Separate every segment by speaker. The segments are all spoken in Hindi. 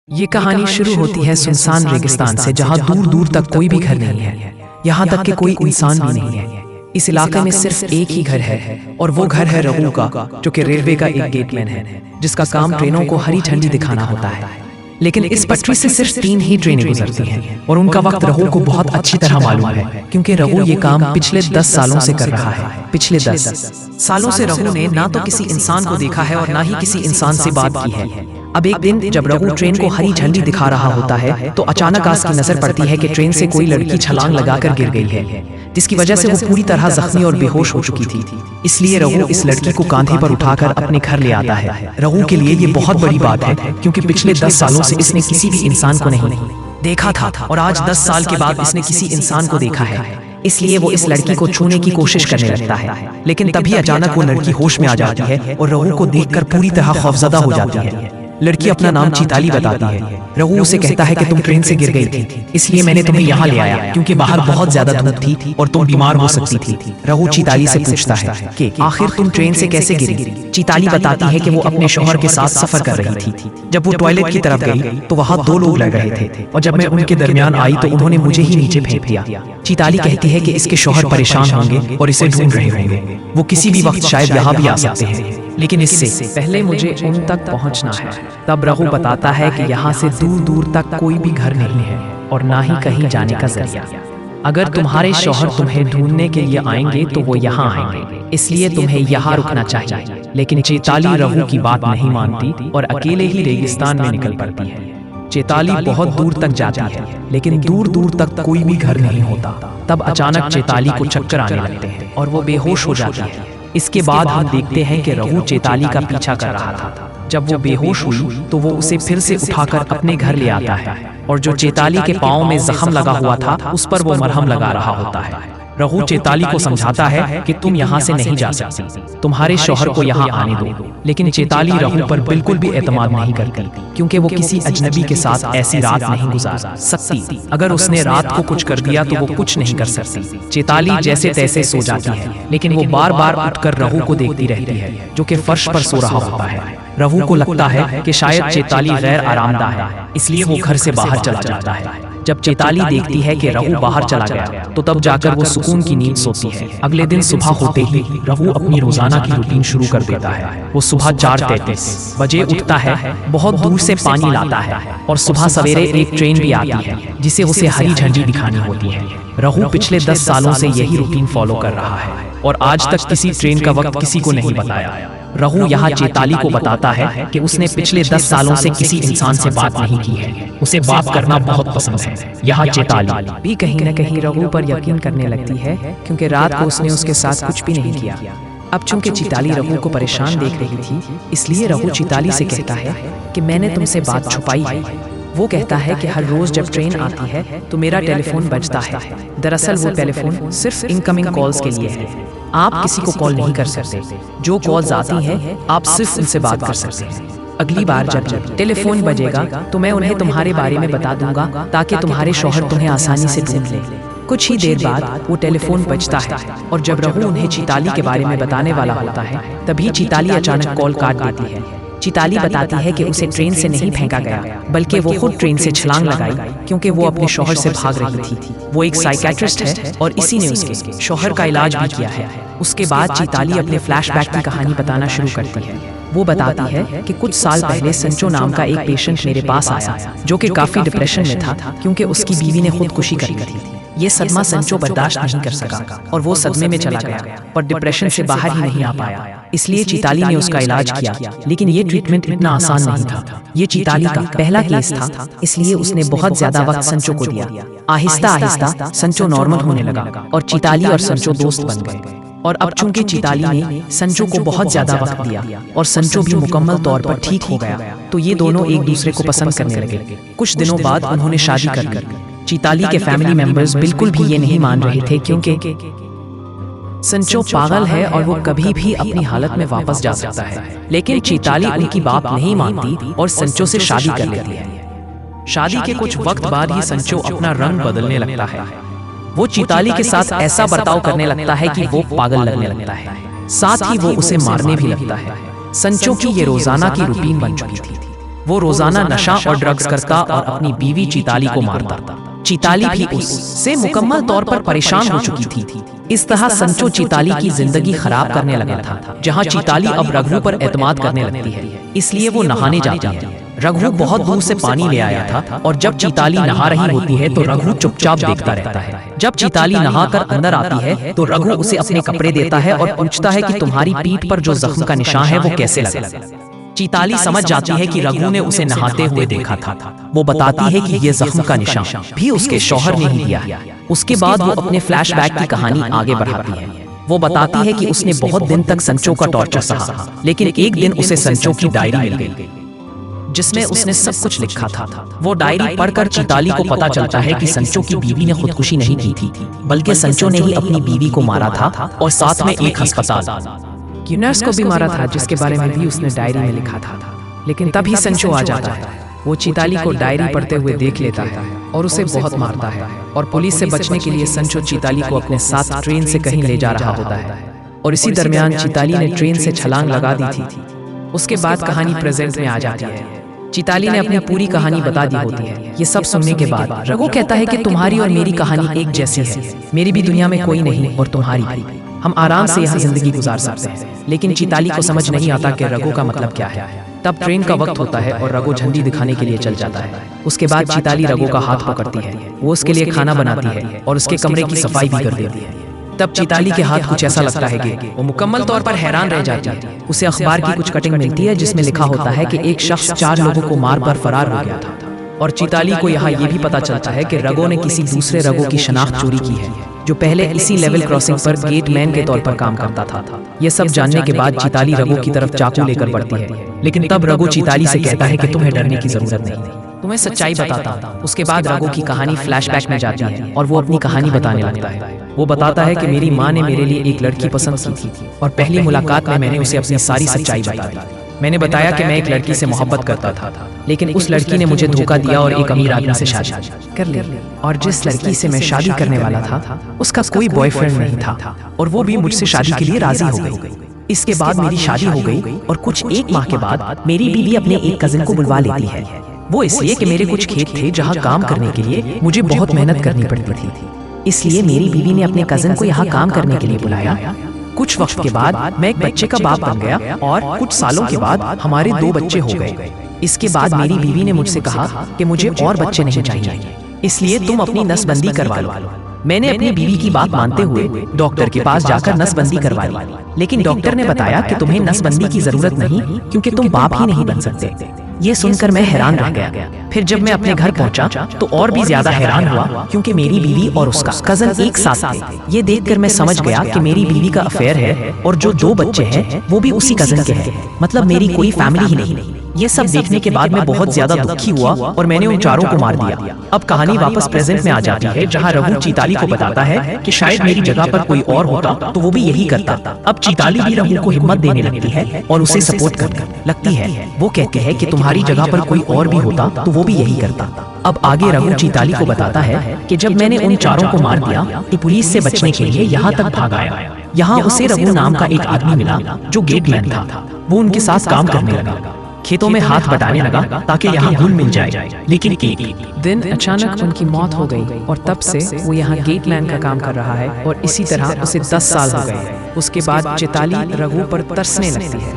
Speaker 1: ये कहानी शुरू होती है सुनसान रेगिस्तान से, जहाँ दूर दूर तक कोई भी घर नहीं है। यहाँ तक कि कोई इंसान भी नहीं है। इस इलाके में सिर्फ एक ही घर है और वो घर है रघु का, जो कि रेलवे का एक गेटमैन है, जिसका काम ट्रेनों को हरी झंडी दिखाना होता है। लेकिन इस पटरी से सिर्फ 3 ही ट्रेनें गुजरती हैं और उनका वक्त रघु को बहुत अच्छी तरह मालूम है, क्योंकि रघु ये काम पिछले 10 सालों से कर रहा है। पिछले 10 सालों से रघु ने ना तो किसी इंसान को देखा है और ना ही किसी इंसान से बात की है। अब एक दिन जब रघु ट्रेन को हरी झंडी दिखा रहा होता है तो अचानक उसकी नजर पड़ती है कि ट्रेन से कोई लड़की छलांग लगाकर गिर गई है, जिसकी वजह से वो पूरी तरह जख्मी और बेहोश हो चुकी थी। इसलिए रघु इस लड़की को कांधे पर उठाकर अपने घर ले आता है। रघु के लिए ये बहुत बड़ी बात है, क्योंकि पिछले 10 सालों से इसने किसी भी इंसान को नहीं देखा था और आज 10 साल के बाद इसने किसी इंसान को देखा है। इसलिए वो इस लड़की को छूने की कोशिश करने लगता है, लेकिन तभी अचानक वो लड़की होश में आ जाती है और रघु को देखकर पूरी तरह खौफजदा हो जाती है। लड़की अपना नाम चैताली बताती है। रघु उसे कहता है कि तुम ट्रेन से गिर गई थी, इसलिए मैंने तुम्हें यहाँ ले आया, क्योंकि बाहर बहुत ज्यादा धूप थी और तुम बीमार हो सकती थी। रघु चैताली से पूछता है कि आखिर तुम ट्रेन से कैसे गिरी? चैताली बताती है कि वो अपने शौहर के साथ सफर कर रही थी। जब वो टॉयलेट की तरफ गई तो वहाँ 2 लोग लड़ रहे थे और जब मैं उनके दरमियान आई तो उन्होंने मुझे ही नीचे फेंक दिया। चैताली कहती है कि इसके शौहर परेशान होंगे और इसे ढूंढ रहे होंगे। वो किसी भी वक्त शायद यहाँ भी आ सकते हैं, लेकिन इससे पहले मुझे उन तक पहुंचना है। तब रघु बताता है कि यहाँ से दूर दूर तक कोई भी घर नहीं है और ना ही कहीं जाने का जरिया। अगर तुम्हारे शौहर तुम्हें ढूंढने के लिए आएंगे तो वो यहाँ आएंगे, इसलिए तुम्हें यहाँ रुकना चाहिए। लेकिन चैताली रघु की बात नहीं मानती और अकेले ही रेगिस्तान में निकल पड़ती है। चैताली बहुत दूर तक जाती है, लेकिन दूर दूर तक कोई भी घर नहीं होता। तब अचानक चैताली को चक्कर आने लगते हैं और वो बेहोश हो जाती है। इसके बाद हम देखते हैं कि रघु चैताली का पीछा कर रहा था। जब वो बेहोश हुई तो वो उसे फिर से उठाकर अपने घर ले आता है और जो चैताली के पांव में जख्म लगा हुआ था उस पर वो मरहम लगा रहा होता है। रघु चैताली को समझाता है कि तुम यहाँ से नहीं जा सकती, तुम्हारे शौहर को यहाँ आने दो। लेकिन चैताली रघु पर बिल्कुल भी एतमाद नहीं करती, क्योंकि वो किसी अजनबी के साथ ऐसी रात नहीं गुजार सकती। अगर उसने रात को कुछ कर दिया तो वो कुछ नहीं कर सकती। चैताली जैसे तैसे सो जाती है, लेकिन वो बार बार उठकर रघु को देखती रहती है, जो कि फर्श पर सो रहा होता है। रघु को लगता है कि शायद चैताली गैर आरामदा है, इसलिए वो घर से बाहर चला जाता है। जब चैताली देखती है कि रघु बाहर चला गया तो तब जाकर वो सुकून की नींद सोती है। अगले दिन सुबह होते ही रघु अपनी रोजाना की रूटीन शुरू कर देता है। वो सुबह 4:33 बजे उठता है, बहुत दूर से पानी लाता है और सुबह सवेरे एक ट्रेन भी आती है जिसे उसे हरी झंडी दिखानी होती है। रघु पिछले 10 सालों से यही रूटीन फॉलो कर रहा है और आज तक किसी ट्रेन का वक्त किसी को नहीं बताया। रघु यहाँ चैताली को बताता है कि उसने पिछले 10 सालों से किसी इंसान से बात नहीं की है, उसे बात करना बहुत पसंद है। यहाँ चैताली भी कहीं न कहीं रघु पर यकीन करने लगती है, क्योंकि रात को उसने उसके साथ कुछ भी नहीं किया। अब चूंकि चैताली रघु को परेशान देख रही थी, इसलिए रघु चैताली से कहता है कि मैंने तुमसे बात छुपाई है। वो कहता है कि हर रोज जब ट्रेन आती है तो मेरा टेलीफोन बजता है। दरअसल वो टेलीफोन सिर्फ इनकमिंग कॉल्स के लिए है, आप किसी को कॉल नहीं कर सकते। जो कॉल्स आती हैं आप सिर्फ उनसे बात कर सकते हैं। अगली बार जब टेलीफोन बजेगा तो मैं उन्हें तुम्हारे बारे में बता दूंगा, ताकि तुम्हारे शौहर तुम्हें आसानी से ढूंढ ले। कुछ ही देर बाद वो टेलीफोन बजता है और जब रघु उन्हें चैताली के बारे में बताने वाला होता है, तभी चैताली अचानक कॉल काट देती है। चैताली बताती है कि उसे ट्रेन से नहीं फेंका गया, बल्कि वो खुद ट्रेन से छलांग लगाई, क्योंकि वो अपने शौहर से भाग रही थी। वो एक साइकियाट्रिस्ट है और इसी ने उसके शौहर का इलाज भी किया है। उसके बाद चैताली अपने फ्लैशबैक की कहानी बताना शुरू करती है। वो बताती है कि कुछ साल पहले संचो नाम का एक पेशेंट मेरे पास आया, जो कि काफी डिप्रेशन में था, क्योंकि उसकी बीवी ने खुदकुशी कर ली थी। ये सदमा संचो बर्दाश्त नहीं कर सका और वो सदमे में चला गया, पर डिप्रेशन से बाहर ही नहीं आ पाया। इसलिए चैताली ने उसका इलाज किया, लेकिन ये ट्रीटमेंट इतना आसान नहीं था। ये चैताली का पहला केस था, इसलिए उसने बहुत ज्यादा वक्त संचो को दिया। आहिस्ता आहिस्ता संचो नॉर्मल होने लगा और चैताली और संचो दोस्त बन गए। और अब चूंकि चैताली ने संचो को बहुत ज्यादा वक्त दिया और संचो भी मुकम्मल तौर पर ठीक हो गया, तो ये दोनों एक दूसरे को पसंद करने लगे। कुछ दिनों बाद उन्होंने शादी कर ली। चैताली के फैमिली मेंबर्स बिल्कुल भी ये नहीं मान रहे थे, क्योंकि संचो पागल है और वो कभी भी अपनी हालत में वापस जा सकता है। लेकिन चैताली उनकी बात नहीं मानती और संचो से शादी कर लेती है। शादी के कुछ वक्त बाद ही संचो अपना रंग बदलने लगता है। वो चैताली के साथ ऐसा बर्ताव करने लगता है कि वो पागल लगने लगता है, साथ ही वो उसे मारने भी लगता है। संचो की ये रोजाना की रूटीन बन चुकी थी। वो रोजाना नशा और ड्रग्स करता और अपनी बीवी चैताली को मारता। चैताली भी उससे मुकम्मल तौर पर परेशान हो चुकी थी। इस तरह संचो चैताली की जिंदगी खराब करने लगा था। जहाँ चैताली अब रघु पर एतमाद करने लगती है, इसलिए वो नहाने जाती है। रघु बहुत दूर से पानी ले आया था और जब चैताली नहा रही होती है तो रघु चुपचाप देखता रहता है। जब चैताली नहाकर अंदर आती है तो रघु उसे अपने कपड़े देता है और पूछता है कि तुम्हारी पीठ पर जो जख्म का निशान है वो कैसे लगा। चैताली समझ जाती है कि रघु ने उसे नहाते हुए देखा था। वो बताती है कि ये जख्म का निशान भी उसके शौहर ने ही दिया है। उसके बाद वो अपने फ्लैशबैक की कहानी आगे बढ़ाती है। वो बताती है कि उसने बहुत दिन तक संचो का टॉर्चर सहा, लेकिन एक दिन उसे संचो की डायरी मिल गई जिसमें उसने सब कुछ लिखा था। वो डायरी पढ़कर चैताली को पता चलता है कि संचो की बीवी ने खुदकुशी नहीं की थी, बल्कि संचो ने ही अपनी बीवी को मारा था और साथ में एक अस्पताल की नर्स को भी मारा था, जिसके बारे में भी उसने डायरी में लिखा था। लेकिन तभी संचो आ जाता है। वो चैताली को डायरी पढ़ते हुए देख लेता है और उसे बहुत मारता है। और पुलिस से बचने के लिए संचो चैताली को अपने साथ ट्रेन से कहीं ले जा रहा होता है। और इसी दरमियान चैताली ने ट्रेन से छलांग लगा दी थी। उसके बाद कहानी प्रेजेंट में आ जाती है। चैताली ने अपनी पूरी कहानी बता दी होती है। ये सब सुनने के बाद रघु कहता है कि तुम्हारी और मेरी कहानी एक जैसी है। मेरी भी दुनिया में कोई नहीं और तुम्हारी भी। हम आराम से यहाँ जिंदगी गुजार सकते हैं। लेकिन चैताली को समझ नहीं आता कि रघु का मतलब क्या है। तब ट्रेन का वक्त होता है और रघु झंडी दिखाने के लिए चल जाता है। उसके बाद चैताली रघु का हाथ पकड़ती है। वो उसके लिए खाना बनाती है और उसके कमरे की सफाई भी कर देती है। तब चैताली के हाथ कुछ ऐसा लगता है कि वो मुकम्मल तौर पर हैरान रह जाती है। उसे अखबार की कुछ कटिंग मिलती है जिसमें लिखा होता है कि एक शख्स 4 लोगों को मार कर फरार हो गया था। और चैताली को यहाँ ये भी पता चलता है कि रघु ने किसी दूसरे रघु की शनाख्त चोरी की है, जो पहले इसी लेवल क्रॉसिंग पर गेट मैन के तौर पर काम करता था। ये सब जानने के बाद चैताली रघु की तरफ चाकू लेकर बढ़ती है। लेकिन तब रघु चैताली से कहता है कि तुम्हें डरने की जरूरत नहीं, तुम्हें सच्चाई बताता हूं। उसके बाद रघु की कहानी फ्लैशबैक में जाती है और वो अपनी कहानी बताने लगता है। वो बताता है कि मेरी माँ ने मेरे लिए एक लड़की पसंद की थी और पहली मुलाकात में मैंने उसे अपनी सारी सच्चाई बता दी। मैंने बताया कि मैं एक लड़की से मोहब्बत करता था, लेकिन उस लड़की ने मुझे धोखा दिया और एक अमीर आदमी से शादी कर ली। और जिस लड़की से मैं शादी करने वाला था उसका कोई बॉयफ्रेंड नहीं था और वो भी मुझसे शादी के लिए राजी हो गई। इसके बाद मेरी शादी हो गई और कुछ 1 माह के बाद मेरी बीवी अपने एक कजिन को बुलवा लेती है। वो इसलिए कि मेरे कुछ खेत थे जहाँ काम करने के लिए मुझे बहुत मेहनत करनी पड़ती थी, इसलिए मेरी बीवी ने अपने कजिन को यहाँ काम करने के लिए बुलाया। कुछ वक्त के बाद मैं एक बच्चे का बाप बन गया और कुछ सालों के बाद हमारे 2 बच्चे हो गए। इसके बाद मेरी बीवी ने मुझसे कहा कि मुझे और बच्चे नहीं चाहिए, इसलिए तुम अपनी नसबंदी करवा लो। मैंने अपनी बीवी की बात मानते हुए डॉक्टर के पास जाकर नसबंदी करवा ली, लेकिन डॉक्टर ने बताया कि तुम्हें नसबंदी की जरूरत नहीं क्योंकि तुम बाप ही नहीं बन सकते। ये सुनकर मैं हैरान रह गया। फिर जब मैं अपने घर पहुंचा तो और भी ज्यादा हैरान हुआ क्योंकि मेरी बीवी और उसका कजन एक साथ थे। ये देखकर मैं समझ गया कि मेरी बीवी का अफेयर है और जो 2 बच्चे हैं वो भी उसी कजन के हैं, मतलब मेरी कोई फैमिली ही नहीं। ये सब देखने के बाद मैं बहुत ज्यादा दुखी हुआ और मैंने उन चारों को मार दिया। अब कहानी वापस प्रेजेंट में आ जाती है जहाँ रघु चैताली को बताता है कि शायद मेरी जगह पर कोई और होता तो वो भी यही करता। अब चैताली भी रघु को हिम्मत देने लगती है और उसे सपोर्ट करने लगती है। वो कहती है कि तुम्हारी जगह पर कोई और भी होता तो वो भी यही करता। अब आगे रघु चैताली को बताता है कि जब मैंने उन चारों को मार दिया तो पुलिस से बचने के लिए यहाँ तक भाग आया। यहाँ उसे रघु नाम का एक आदमी मिला जो गेटमैन था। वो उनके साथ काम करने लगा, खेतों में हाथ बटाने लगा ताकि यहाँ घुल मिल जाए। लेकिन एक दिन अचानक उनकी मौत हो गई और तब से वो यहाँ गेटमैन का काम कर रहा है और इसी तरह उसे 10 साल हो गए। उसके बाद चैताली रघु पर तरसने लगती है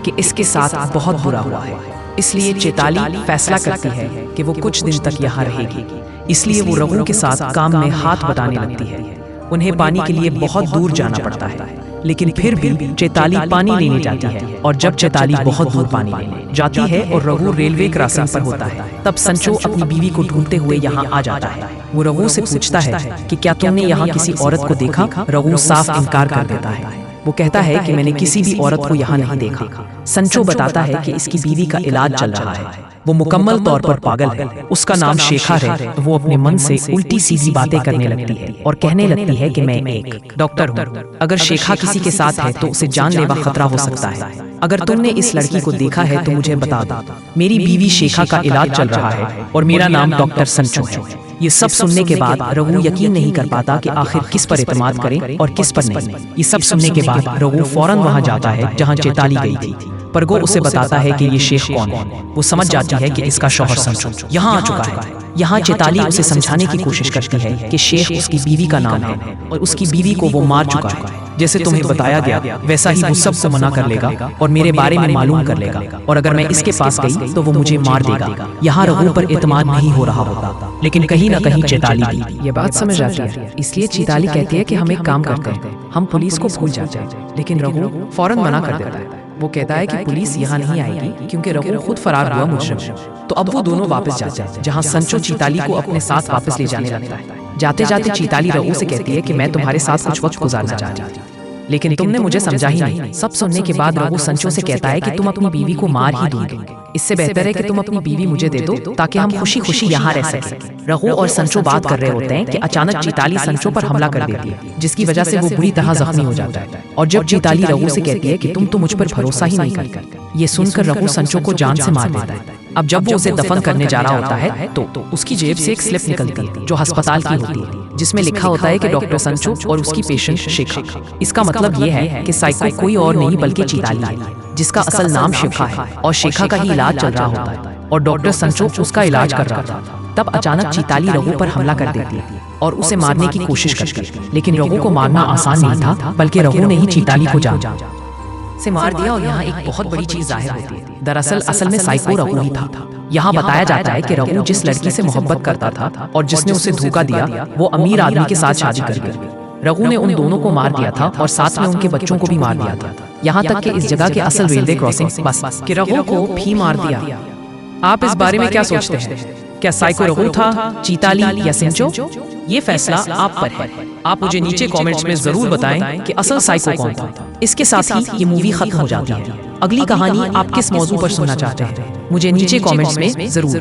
Speaker 1: कि इसके साथ बहुत बुरा हुआ है, इसलिए चैताली फैसला करती है कि वो कुछ दिन तक यहाँ रहेगी। इसलिए वो रघु के साथ काम में हाथ बटाने लगती है। उन्हें पानी के लिए बहुत दूर जाना पड़ता है, लेकिन फिर भी चैताली पानी लेने जाती है। और जब चैताली बहुत दूर पानी लेने जाती है और रघु रेलवे क्रॉसिंग पर होता है, तब संचो अपनी बीवी को ढूंढते हुए यहाँ आ जाता है। वो रघु से पूछता है कि क्या तुमने यहाँ किसी औरत को देखा? रघु साफ इनकार कर देता है। वो कहता है कि मैंने किसी भी औरत को यहाँ नहीं देखा। संचो बताता है कि इसकी बीवी का इलाज चल रहा है, वो मुकम्मल तौर पर पागल है, उसका नाम शेखा है। तो वो अपने मन से उल्टी सीधी बातें करने लगती है और कहने लगती है कि मैं एक डॉक्टर हूँ, अगर शेखा किसी के साथ है तो उसे जानलेवा खतरा हो सकता है। अगर तुमने इस लड़की को देखा है तो मुझे बता दो। मेरी बीवी शेखा का इलाज चल रहा है और मेरा नाम डॉक्टर संचो है। ये सब सुनने के बाद रघु यकीन नहीं कर पाता कि आखिर किस पर इत्मीनान करे और किस पर नहीं। ये सब सुनने के बाद रघु फौरन वहां जाता है जहां चैताली गई थी, परगो उसे बताता है कि ये शेख कौन है। वो समझ जाती है कि इसका शौहर संचो यहाँ आ चुका है। यहाँ चेताली उसे समझाने की कोशिश करती है कि शेख उसकी बीवी का नाम है और उसकी बीवी को वो मार चुका है। जैसे तुम्हें बताया गया वैसा ही वो सबको मना कर लेगा और मेरे बारे में मालूम कर लेगा, और अगर मैं इसके पास गई तो वो मुझे मार देगा। यहाँ रघु पर इत्मीनान नहीं हो रहा होता, लेकिन कहीं ना कहीं चेताली की ये बात समझ आती है। इसलिए चेताली कहती है कि हम एक काम करते हैं, हम पुलिस को भूल जाते हैं। लेकिन रघु फौरन मना कर देता है। वो कहता है कि पुलिस यहाँ नहीं आएगी क्योंकि रघु खुद फरार हुआ मुजरिम। तो अब वो दोनों वापस जाते हैं, जहाँ संचो चेताली को अपने साथ वापस ले जाने लगता है। जाते जाते चेताली रघु से कहती है कि मैं तुम्हारे साथ कुछ वक्त गुजारना चाहती हूँ, लेकिन तुमने मुझे समझा ही नहीं। सब सुनने के बाद रघु संचो से कहता है कि तुम अपनी बीवी को मार ही दोगे, इससे बेहतर है कि तुम अपनी बीवी मुझे दे दो ताकि हम खुशी खुशी यहाँ रह सकें। रघु और संचो बात कर रहे होते हैं कि अचानक चेताली संचो पर हमला कर देती है, जिसकी वजह से वो बुरी तरह जख्मी हो जाता है। और जब चेताली रघु से कहती है कि तुम तो मुझ पर भरोसा ही नहीं करते, ये सुनकर रघु संचो को जान से मार देता है। अब जब वो उसे दफन करने जा रहा होता है तो उसकी जेब से एक स्लिप निकलती है जो अस्पताल की होती है, जिसमें लिखा होता है कि डॉक्टर संचो और उसकी पेशेंट शिखा। इसका मतलब ये है कि साइको कोई और नहीं बल्कि चेताली है, जिसका असल नाम शिखा है, और शिखा का ही इलाज चल रहा होता है और डॉक्टर संचो उसका इलाज कर रहा था। तब अचानक चेताली रघु पर हमला कर देती है और उसे मारने की कोशिश करती है, लेकिन रघु को मारना आसान नहीं था, बल्कि रघु ने ही चेताली को जान से मार दिया। और यहाँ एक बहुत बड़ी चीज जाहिर होती है। दरअसल असल में साइको रघु ही था। यहाँ बताया जाता है कि रघु जिस लड़की से मोहब्बत करता था और जिसने उसे धोखा दिया, वो अमीर आदमी के साथ शादी कर गई। रघु ने उन दोनों को मार दिया था और साथ में उनके बच्चों को भी मार दिया था। यहाँ तक कि इस जगह के असल रेलवे क्रॉसिंग बस कि रघु को भी मार दिया। आप इस बारे में क्या सोचते हैं? क्या साइको रघु था, चेताली या संचो? ये फैसला आप पर है। आप मुझे नीचे कमेंट्स में जरूर बताएं कि असल साइको कौन था। इसके साथ ही ये मूवी खत्म हो जाती है। अगली कहानी आप किस मौजू पर सुनना चाहते हैं? मुझे नीचे कमेंट्स में जरूर